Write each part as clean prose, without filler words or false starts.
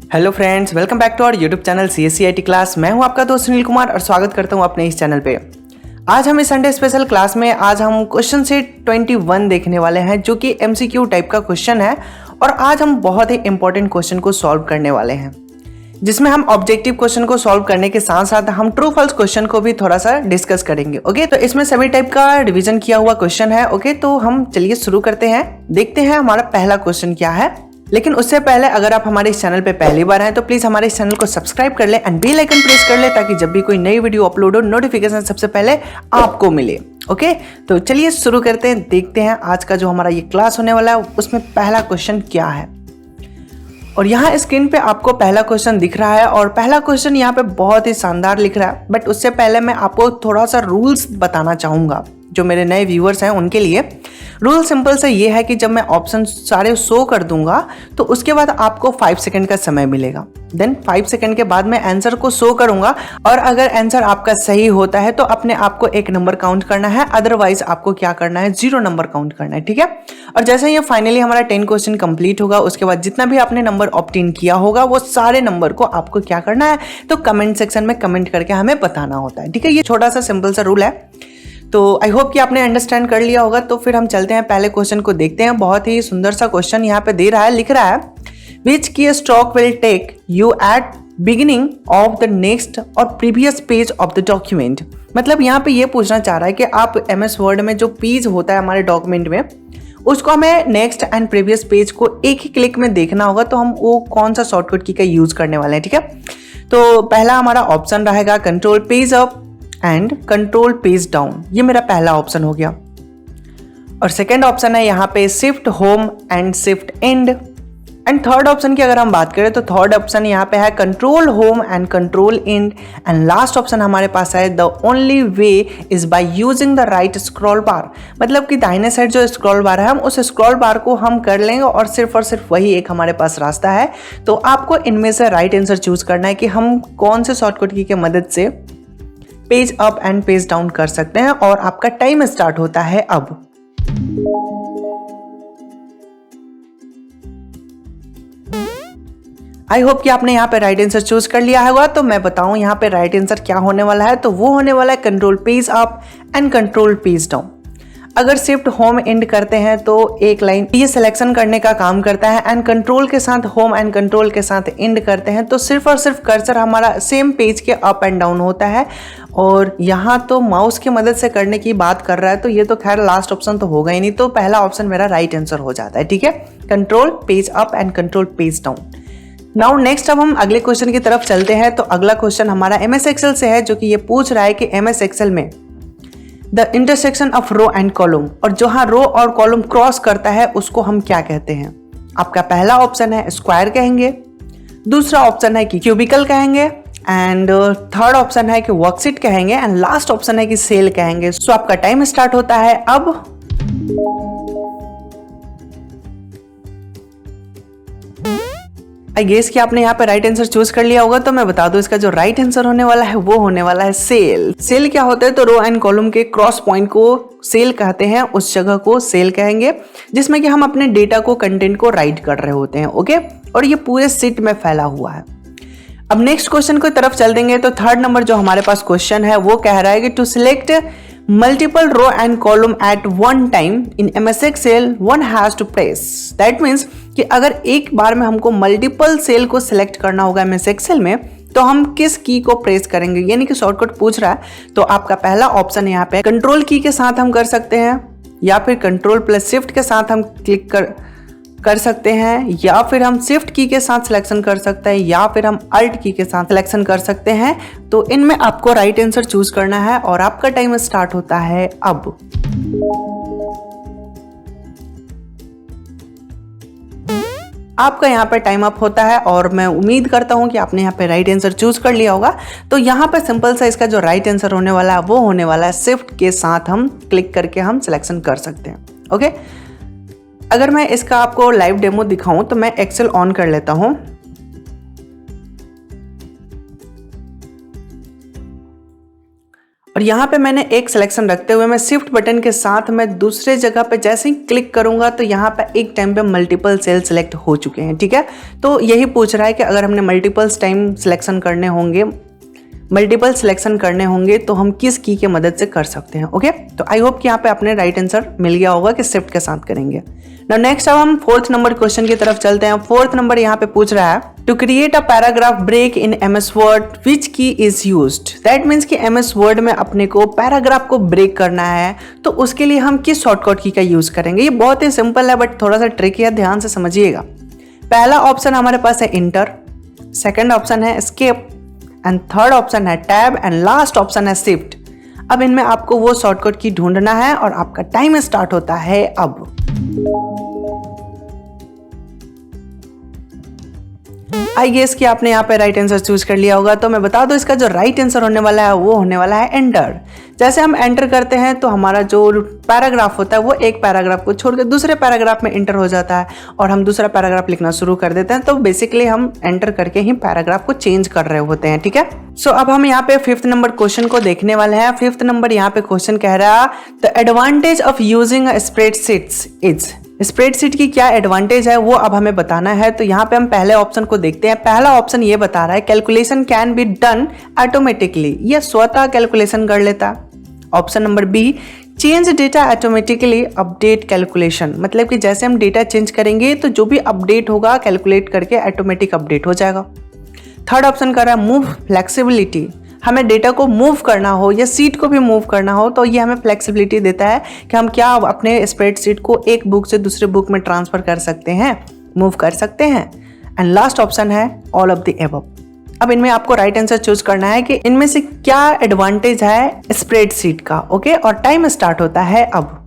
Hello friends, welcome back to our YouTube channel CSCIT class. मैं हूं आपका दोस्त सुनील कुमार और स्वागत करता हूं अपने इस चैनल पे। आज हम इस संडे स्पेशल क्लास में आज हम क्वेश्चन सेट 21 देखने वाले हैं, जो कि MCQ टाइप का क्वेश्चन है। और आज हम बहुत ही इंपॉर्टेंट क्वेश्चन को सॉल्व करने वाले हैं, जिसमें हम ऑब्जेक्टिव क्वेश्चन को सॉल्व करने के साथ साथ हम ट्रू फॉल्स क्वेश्चन को भी थोड़ा सा डिस्कस करेंगे। ओके, तो इसमें सभी टाइप का रिवीजन किया हुआ क्वेश्चन है। ओके, तो हम चलिए शुरू करते हैं, देखते हैं हमारा पहला क्वेश्चन क्या है। लेकिन उससे पहले अगर आप हमारे इस चैनल पे पहली बार हैं तो प्लीज हमारे इस चैनल को सब्सक्राइब कर ले एंड बेल आइकन प्रेस कर ले, ताकि जब भी कोई नई वीडियो अपलोड हो नोटिफिकेशन सबसे पहले आपको मिले। ओके, तो चलिए शुरू करते हैं, देखते हैं आज का जो हमारा ये क्लास होने वाला है उसमें पहला क्वेश्चन क्या है। और यहाँ स्क्रीन पे आपको पहला क्वेश्चन दिख रहा है और पहला क्वेश्चन यहाँ पे बहुत ही शानदार लिख रहा है। बट उससे पहले मैं आपको थोड़ा सा रूल्स बताना चाहूँगा, जो मेरे नए व्यूअर्स हैं उनके लिए। रूल सिंपल से ये है कि जब मैं ऑप्शन सारे शो कर दूंगा तो उसके बाद आपको 5 सेकंड का समय मिलेगा। देन 5 सेकंड के बाद मैं आंसर को शो करूंगा, और अगर आंसर आपका सही होता है तो अपने आप को 1 नंबर काउंट करना है, अदरवाइज आपको क्या करना है, 0 नंबर काउंट करना है। ठीक है, और जैसे ये फाइनली हमारा 10 क्वेश्चन कंप्लीट होगा, उसके बाद जितना भी आपने नंबर ऑब्टेन किया होगा वो सारे नंबर को आपको क्या करना है, तो कमेंट सेक्शन में कमेंट करके हमें बताना होता है। ठीक है, ये छोटा सा सिंपल सा रूल है। तो आई होप कि आपने अंडरस्टैंड कर लिया होगा। तो फिर हम चलते हैं, पहले क्वेश्चन को देखते हैं। बहुत ही सुंदर सा क्वेश्चन यहाँ पे दे रहा है, लिख रहा है which key stroke will take you at beginning of the next और previous page of the document. मतलब यहाँ पे ये पूछना चाह रहा है कि आप MS वर्ड में जो पेज होता है हमारे डॉक्यूमेंट में, उसको हमें नेक्स्ट एंड प्रीवियस पेज को एक ही क्लिक में देखना होगा, तो हम वो कौन सा शॉर्टकट की का यूज करने वाले हैं। ठीक है, तो पहला हमारा ऑप्शन रहेगा control page up and control page down. ये मेरा पहला ऑप्शन हो गया। और सेकंड ऑप्शन है यहाँ पे shift home and shift and. And third option की अगर हम बात करें तो थर्ड ऑप्शन यहाँ पे है control home and control and. And last option हमारे पास है the only way is by using the right scroll बार। मतलब कि दाहिने साइड जो स्क्रॉल बार है, हम उस स्क्रॉल बार को हम कर लेंगे और सिर्फ वही एक हमारे पास रास्ता है। तो आपको इनमें से राइट आंसर चूज करना है कि हम कौन से शॉर्टकट की मदद से page up and page down कर सकते हैं। और आपका टाइम स्टार्ट होता है अब। आई होप कि आपने यहाँ पे राइट आंसर चूज कर लिया होगा। तो मैं बताऊं यहाँ पे राइट आंसर क्या होने वाला है, तो वो होने वाला है control page up and control page down. अगर शिफ्ट होम एंड करते हैं तो एक लाइन ये सिलेक्शन करने का काम करता है, एंड कंट्रोल के साथ होम एंड कंट्रोल के साथ एंड करते हैं तो सिर्फ और सिर्फ कर्सर हमारा सेम पेज के अप एंड डाउन होता है। और यहाँ तो माउस की मदद से करने की बात कर रहा है, तो ये तो खैर लास्ट ऑप्शन तो होगा ही नहीं, तो पहला ऑप्शन मेरा राइट आंसर हो जाता है। ठीक है, control page up and control page down. Now next अब हम अगले क्वेश्चन की तरफ चलते हैं। तो अगला क्वेश्चन हमारा MS एक्सेल से है, जो कि ये पूछ रहा है कि MS एक्सेल में the intersection of row and column, और जहां रो और कॉलम क्रॉस करता है उसको हम क्या कहते हैं। आपका पहला ऑप्शन है स्क्वायर कहेंगे, दूसरा ऑप्शन है कि क्यूबिकल कहेंगे, एंड थर्ड ऑप्शन है कि वर्कशीट कहेंगे, एंड लास्ट ऑप्शन है कि सेल कहेंगे। सो आपका टाइम स्टार्ट होता है अब। आई गेस कि आपने यहाँ पे राइट आंसर चूज कर लिया होगा। तो मैं बता दूं, इसका जो राइट आंसर होने वाला है वो होने वाला है सेल। सेल क्या होता है, तो रो एंड कॉलम के क्रॉस पॉइंट को सेल कहते हैं, उस जगह को सेल कहेंगे जिसमें कि हम अपने डेटा को, कंटेंट को राइट कर रहे होते हैं। ओके, और ये पूरे सीट में फैला हुआ है। अब नेक्स्ट क्वेश्चन की तरफ चल देंगे। तो थर्ड नंबर जो हमारे पास क्वेश्चन है वो कह रहा है कि to select multiple row and column at one time in MS Excel one has to press। That means कि अगर एक बार में हमको मल्टीपल सेल को सिलेक्ट करना होगा MS Excel में, तो हम किस की को प्रेस करेंगे, यानी कि शॉर्टकट पूछ रहा है। तो आपका पहला ऑप्शन यहाँ पे कंट्रोल की के साथ हम कर सकते हैं, या फिर कंट्रोल प्लस शिफ्ट के साथ हम क्लिक कर सकते हैं, या फिर हम शिफ्ट की के साथ सिलेक्शन कर सकते हैं, या फिर हम अल्ट की के साथ सिलेक्शन कर सकते हैं। तो इनमें आपको राइट आंसर चूज करना है और आपका टाइम स्टार्ट होता है अब। आपका यहाँ पे टाइम अप होता है और मैं उम्मीद करता हूँ कि आपने यहाँ पे राइट आंसर चूज कर लिया होगा। तो यहाँ पे सिंपल सा इसका जो राइट आंसर होने वाला है वो होने वाला है शिफ्ट के साथ हम क्लिक करके हम सिलेक्शन कर सकते हैं। ओके, अगर मैं इसका आपको लाइव डेमो दिखाऊं तो मैं एक्सेल ऑन कर लेता हूं। और यहाँ पे मैंने एक सिलेक्शन रखते हुए मैं शिफ्ट बटन के साथ मैं दूसरे जगह पे जैसे ही क्लिक करूंगा तो यहाँ पे एक टाइम पे मल्टीपल सेल सिलेक्ट हो चुके हैं। ठीक है, तो यही पूछ रहा है कि अगर हमने मल्टीपल टाइम सिलेक्शन करने होंगे तो हम किस की के मदद से कर सकते हैं। ओके, तो आई होप कि यहाँ पे आपने राइट आंसर मिल गया होगा कि शिफ्ट के साथ करेंगे। नाउ नेक्स्ट अब हम फोर्थ नंबर क्वेश्चन की तरफ चलते हैं। फोर्थ नंबर यहाँ पे पूछ रहा है to create a paragraph break in MS Word which key is used. That means कि MS वर्ड में अपने को पैराग्राफ को ब्रेक करना है तो उसके लिए हम किस शॉर्टकट की का यूज करेंगे। ये बहुत ही सिंपल है बट थोड़ा सा ट्रिकी है, ध्यान से समझिएगा। पहला ऑप्शन हमारे पास है इंटर, सेकेंड ऑप्शन है एस्केप एंड थर्ड ऑप्शन है टैब एंड लास्ट ऑप्शन है शिफ्ट। अब इनमें आपको वो शॉर्टकट की ढूंढना है और आपका टाइम स्टार्ट होता है अब। आई गेस कि आपने यहाँ पे राइट आंसर चूज कर लिया होगा, तो मैं बता दूं इसका जो राइट आंसर होने वाला है वो होने वाला है एंटर। जैसे हम एंटर करते हैं तो हमारा जो पैराग्राफ होता है वो एक पैराग्राफ को छोड़कर दूसरे पैराग्राफ में एंटर हो जाता है और हम दूसरा पैराग्राफ लिखना शुरू कर देते हैं। तो बेसिकली हम एंटर करके ही पैराग्राफ को चेंज कर रहे होते हैं। ठीक है, सो अब हम यहाँ पे फिफ्थ नंबर क्वेश्चन को देखने वाले हैं। फिफ्थ नंबर यहाँ पे क्वेश्चन कह रहा है the advantage of using spreadsheets is. Spreadsheet की क्या एडवांटेज है वो अब हमें बताना है। तो यहाँ पे हम पहले ऑप्शन को देखते हैं। पहला ऑप्शन ये बता रहा है calculation can be done automatically, ये स्वतः कैलकुलेशन कर लेता। Option number B change data automatically update calculation, मतलब कि जैसे हम डेटा चेंज करेंगे तो जो भी अपडेट होगा कैलकुलेट करके ऑटोमेटिक अपडेट हो जाएगा। थर्ड ऑप्शन कर रहा है मूव फ्लेक्सिबिलिटी, हमें डेटा को मूव करना हो या सीट को भी मूव करना हो तो ये हमें फ्लेक्सिबिलिटी देता है कि हम क्या अपने स्प्रेडशीट को एक बुक से दूसरे बुक में ट्रांसफर कर सकते हैं, मूव कर सकते हैं। एंड लास्ट ऑप्शन है ऑल ऑफ द एबव। अब इनमें आपको राइट आंसर चूज करना है कि इनमें से क्या एडवांटेज है स्प्रेडशीट का। ओके, और टाइम स्टार्ट होता है अब।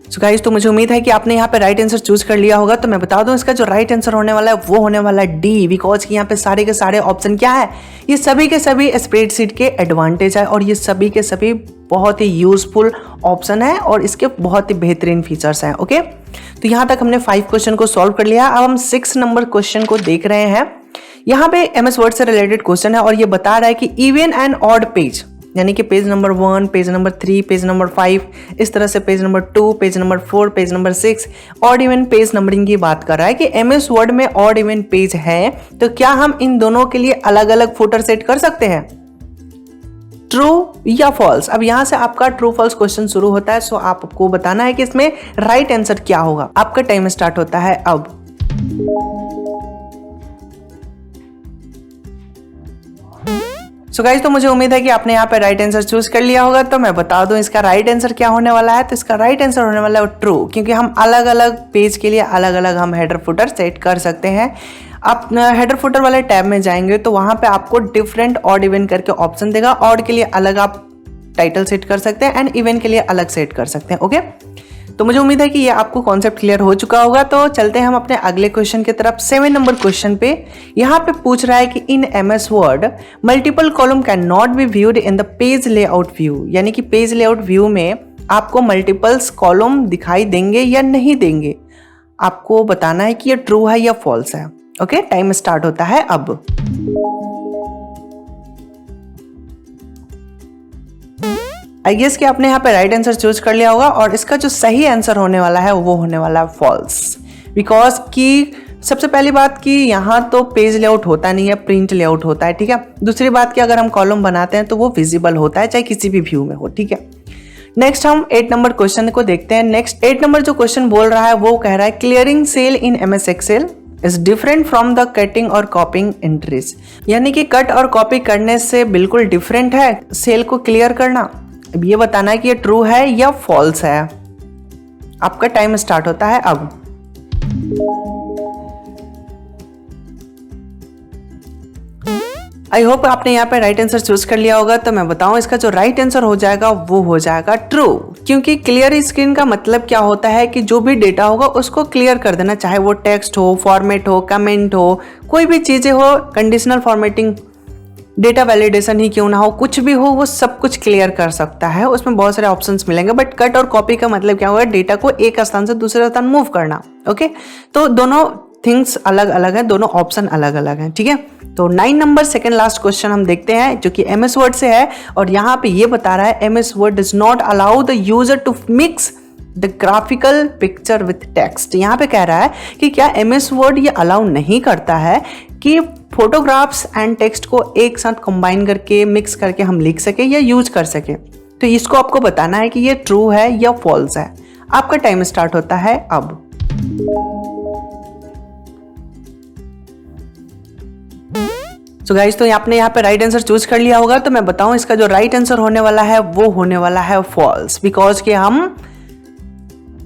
सो गाइस, तो मुझे उम्मीद है कि आपने यहाँ पे राइट आंसर चूज कर लिया होगा। तो मैं बता दूं इसका जो राइट आंसर होने वाला है वो होने वाला है डी, बिकॉज कि यहाँ पे सारे के सारे ऑप्शन क्या है, ये सभी के सभी स्प्रेडशीट के एडवांटेज है और ये सभी के सभी बहुत ही यूजफुल ऑप्शन है और इसके बहुत ही बेहतरीन फीचर्स हैं। ओके, तो यहाँ तक हमने 5 क्वेश्चन को सॉल्व कर लिया। अब हम 6 नंबर क्वेश्चन को देख रहे हैं। यहाँ पे MS वर्ड से रिलेटेड क्वेश्चन है और ये बता रहा है कि इवन एंड ऑड पेज, यानी कि page number 1, page number 3, page number 5, इस तरह से page number 2, page number 4, page number 6, odd even page numbering की बात कर रहा है कि MS वर्ड में ऑड इवन पेज है तो क्या हम इन दोनों के लिए अलग अलग फुटर सेट कर सकते हैं, ट्रू या फॉल्स। अब यहां से आपका ट्रू फॉल्स क्वेश्चन शुरू होता है। सो आपको बताना है कि इसमें राइट आंसर क्या होगा। आपका टाइम स्टार्ट होता है अब। सो गाइस, तो मुझे उम्मीद है कि आपने यहाँ पे राइट आंसर चूज कर लिया होगा। तो मैं बता दूं इसका राइट आंसर क्या होने वाला है। तो इसका राइट आंसर होने वाला है ट्रू, क्योंकि हम अलग अलग पेज के लिए अलग अलग हम हेडर फुटर सेट कर सकते हैं। आप हेडर फुटर वाले टैब में जाएंगे तो वहां पे आपको डिफरेंट ऑड इवन करके ऑप्शन देगा। ऑड के लिए अलग आप टाइटल सेट कर सकते हैं एंड इवन के लिए अलग सेट कर सकते हैं। ओके, तो मुझे उम्मीद है कि ये आपको कॉन्सेप्ट क्लियर हो चुका होगा। तो चलते हैं हम अपने अगले क्वेश्चन की तरफ। 7 नंबर क्वेश्चन पे यहाँ पे पूछ रहा है कि इन MS word multiple column can not be viewed in the page layout view, यानी कि पेज लेआउट व्यू में आपको मल्टीपल्स कॉलम दिखाई देंगे या नहीं देंगे। आपको बताना है कि ये ट्रू है या फॉल्स है। ओके, टाइम स्टार्ट होता है अब। आई गेस कि आपने यहाँ पे राइट आंसर चूज कर लिया होगा और इसका जो सही आंसर होने वाला है वो होने वाला है फॉल्स, बिकॉज कि सबसे पहली बात कि यहाँ तो पेज लेआउट होता नहीं है, प्रिंट लेआउट होता है। ठीक है, दूसरी बात कि अगर हम कॉलम बनाते हैं तो वो विजिबल होता है चाहे किसी भी व्यू में हो। ठीक है, नेक्स्ट हम 8 नंबर क्वेश्चन को देखते हैं। नेक्स्ट 8 नंबर जो क्वेश्चन बोल रहा है वो कह रहा है clearing cell in MS Excel is different from the cutting और कॉपिंग एंट्रीज, यानी कि कट और कॉपी करने से बिल्कुल डिफरेंट है सेल को क्लियर करना। अब ये बताना है कि ये ट्रू है या फॉल्स है। आपका टाइम स्टार्ट होता है अब। आई होप आपने यहाँ पे राइट आंसर चूज कर लिया होगा। तो मैं बताऊं इसका जो राइट आंसर हो जाएगा वो हो जाएगा ट्रू, क्योंकि क्लियर स्क्रीन का मतलब क्या होता है कि जो भी डेटा होगा उसको क्लियर कर देना, चाहे वो टेक्स्ट हो, फॉर्मेट हो, कमेंट हो, कोई भी चीजें हो, कंडीशनल फॉर्मेटिंग, डेटा वैलिडेशन ही क्यों ना हो, कुछ भी हो वो सब कुछ क्लियर कर सकता है। उसमें बहुत सारे ऑप्शंस मिलेंगे। बट कट और कॉपी का मतलब क्या होगा, डेटा को एक स्थान से दूसरे स्थान मूव करना। ओके, तो दोनों थिंग्स अलग अलग है, दोनों ऑप्शन अलग अलग हैं, ठीक है। तो 9 नंबर सेकंड लास्ट क्वेश्चन हम देखते हैं जो कि एमएस वर्ड से है और यहाँ पे ये बता रहा है MS Word does not allow the user to mix the graphical picture with text. यहाँ पे कह रहा है कि क्या एमएस वर्ड ये अलाउ नहीं करता है कि फोटोग्राफ्स एंड टेक्स्ट को एक साथ कंबाइन करके मिक्स करके हम लिख सके या यूज कर सके। तो इसको आपको बताना है कि ये ट्रू है या फॉल्स है। आपका टाइम स्टार्ट होता है अब। सो गाइस, तो आपने यहाँ पे राइट आंसर चूज कर लिया होगा। तो मैं बताऊं इसका जो राइट आंसर होने वाला है वो होने वाला है फॉल्स, बिकॉज कि हम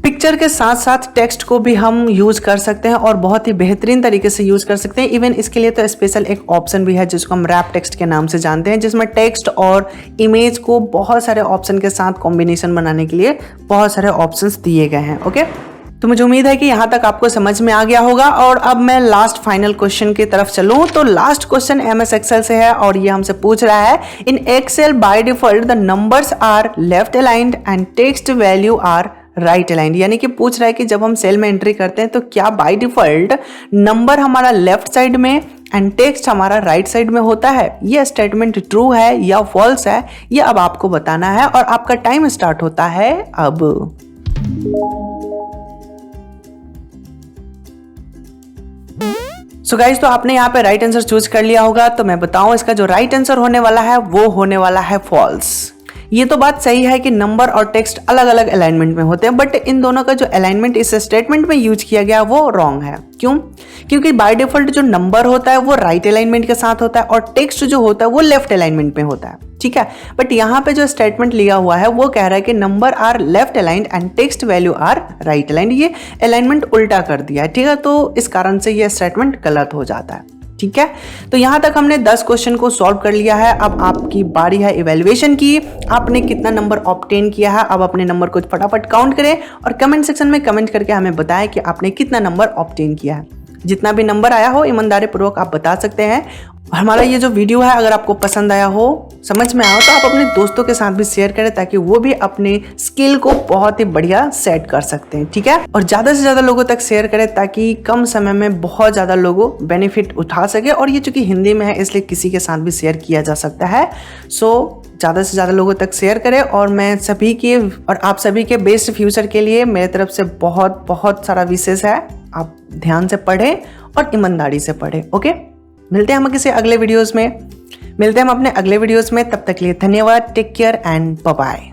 पिक्चर के साथ साथ टेक्स्ट को भी हम यूज कर सकते हैं और बहुत ही बेहतरीन तरीके से यूज कर सकते हैं। इवन इसके लिए तो स्पेशल एक ऑप्शन भी है जिसको हम रैप टेक्स्ट के नाम से जानते हैं, जिसमें टेक्स्ट और इमेज को बहुत सारे ऑप्शन के साथ कॉम्बिनेशन बनाने के लिए बहुत सारे ऑप्शंस दिए गए हैं। ओके, तो मुझे उम्मीद है कि यहाँ तक आपको समझ में आ गया होगा। और अब मैं लास्ट फाइनल क्वेश्चन की तरफ चलूँ तो लास्ट क्वेश्चन एमएस एक्सेल से है और ये हमसे पूछ रहा है in Excel by default the numbers are left aligned and text value are right aligned. यानी कि पूछ रहा है कि जब हम सेल में एंट्री करते हैं तो क्या बाय डिफॉल्ट नंबर हमारा लेफ्ट साइड में एंड टेक्स्ट हमारा राइट साइड में होता है। ये स्टेटमेंट ट्रू है या फॉल्स है, ये अब आपको बताना है और आपका टाइम स्टार्ट होता है अब। सो गाइस, तो आपने यहाँ पे राइट आंसर चूज कर लिया होगा। तो मैं बताऊं इसका जो राइट आंसर होने वाला है वो होने वाला है फॉल्स। ये तो बात सही है कि नंबर और टेक्स्ट अलग अलग अलाइनमेंट में होते हैं, बट इन दोनों का जो अलाइनमेंट इस स्टेटमेंट में यूज किया गया वो रॉन्ग है। क्यों? क्योंकि बाय डिफॉल्ट जो नंबर होता है वो राइट अलाइनमेंट के साथ होता है और टेक्स्ट जो होता है वो लेफ्ट अलाइनमेंट में होता है, ठीक है। बट यहाँ पे जो स्टेटमेंट लिया हुआ है वो कह रहा है कि number are left aligned and text value are right aligned. ये अलाइनमेंट उल्टा कर दिया है, ठीक है। तो इस कारण से ये स्टेटमेंट गलत हो जाता है, ठीक है। तो यहां तक हमने 10 क्वेश्चन को सॉल्व कर लिया है। अब आपकी बारी है इवैल्यूएशन की। आपने कितना नंबर ऑब्टेन किया है, अब अपने नंबर को फटाफट काउंट करें और कमेंट सेक्शन में कमेंट करके हमें बताएं कि आपने कितना नंबर ऑब्टेन किया है। जितना भी नंबर आया हो ईमानदारी पूर्वक आप बता सकते हैं। और हमारा ये जो वीडियो है अगर आपको पसंद आया हो, समझ में आया हो, तो आप अपने दोस्तों के साथ भी शेयर करें ताकि वो भी अपने स्किल को बहुत ही बढ़िया सेट कर सकते हैं, ठीक है। और ज़्यादा से ज़्यादा लोगों तक शेयर करें ताकि कम समय में बहुत ज़्यादा लोगों बेनिफिट उठा सके। और ये चूंकि हिंदी में है इसलिए किसी के साथ भी शेयर किया जा सकता है। सो ज़्यादा से ज़्यादा लोगों तक शेयर करें और मैं सभी के और आप सभी के बेस्ट फ्यूचर के लिए मेरे तरफ से बहुत बहुत सारा विशेष है। आप ध्यान से पढ़ें और ईमानदारी से पढ़ें। ओके, मिलते हैं हम किसी अगले वीडियोस में, मिलते हैं हम अपने अगले वीडियोस में। तब तक के लिए धन्यवाद, take care and bye bye.